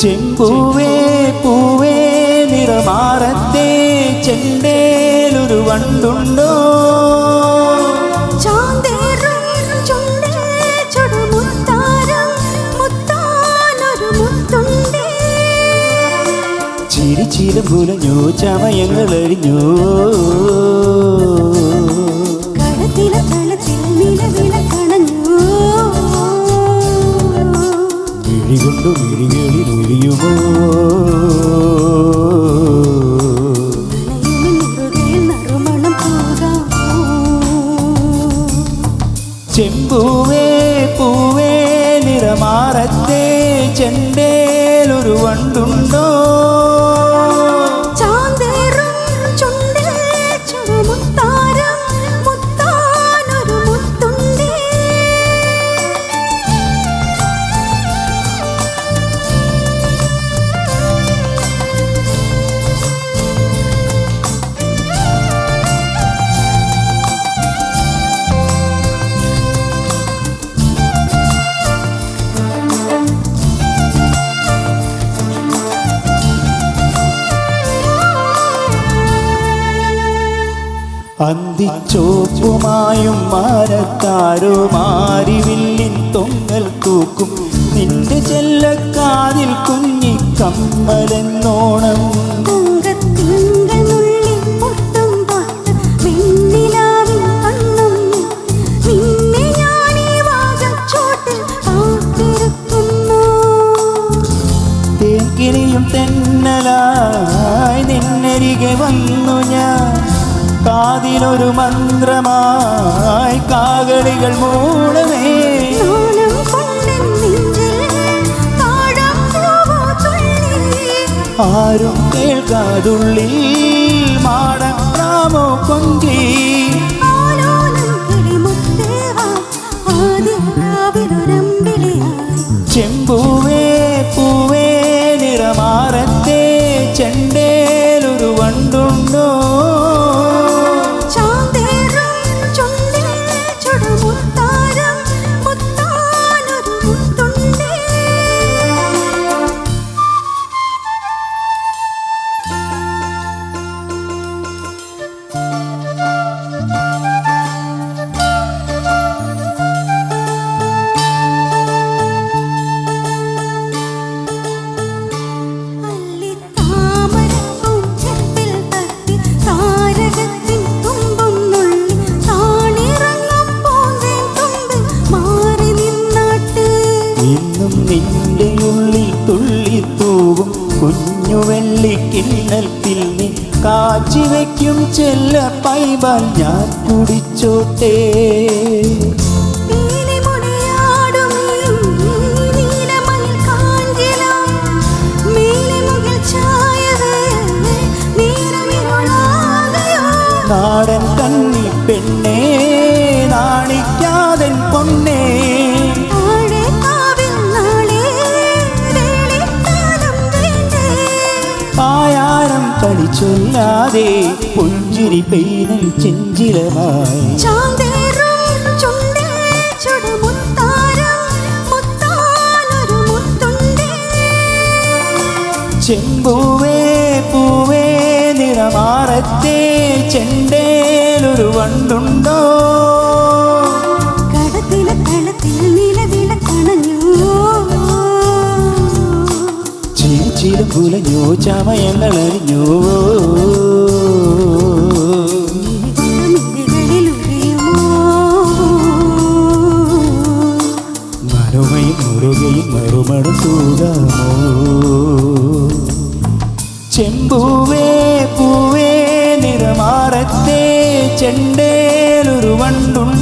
ചെമ്പൂവേ പൂവേ നിറമാറത്തെ ചെണ്ടേലൊരു വണ്ടുണ്ടോ? ചിരിച്ചിലും പുലഞ്ഞു ചമയങ്ങൾ അഴിഞ്ഞു വിഴികൊണ്ടു വിഴികളിൽ ഒഴിയുമോ? ചെമ്പൂവേ പൂവേ നിറമാറത്തെ ചെണ്ടേലൊരു വണ്ടുണ്ടോ? അന്തിച്ചോപ്പുമായും മാരത്താരോ മാരിവില്ലിൻ തൊങ്ങൽ തൂക്കും നിന്റെ ചെല്ലക്കാതിൽ കുഞ്ഞിക്കമ്മലെന്നോണം. തേക്കിനിയും തെന്നലായി നിന്നരികെ വന്നു ഞാൻ കാതിലൊരു മന്ത്രമായി കാകളികൾ മൂളമേ. ആരും കേൾക്കാതുള്ളിൽ മാടപ്രാമോ കൊഞ്ചി ചെമ്പൂവേ പൂവേ നിറമാറത്തെ ചെണ്ടേലൊരു വണ്ടുണ്ടോ? നിന്റെ ഉള്ളിൽ തുള്ളിത്തൂവും കുഞ്ഞു വെള്ളിക്കിണ്ണത്തിൽ നീ കാച്ചിവയ്ക്കും ചെല്ല പൈപാൽ ഞാൻ കുടിച്ചോട്ടെ. നാടൻ കണ്ണി പെണ്ണേ നാണിക്കാതൻ പൊന്നേ ആയാരം കളിച്ചൊല്ലാതെ പുഞ്ചിരി പെയ്തൽ ചെഞ്ചിലമായി ചെമ്പൂവേ പൂവേ നിറമാറത്തെ ചെണ്ടേലൊരു വണ്ടുണ്ടോ? ചിരിച്ചിലും പുലഞ്ഞു ചമയങ്ങൾ അരിഞ്ഞു മറുമയും മുറുകയും മറുമടുത്തൂടാമോ? ചെമ്പൂവേ പൂവേ നിറമാറത്തെ ചെണ്ടേലൊരു വണ്ടുണ്ടോ?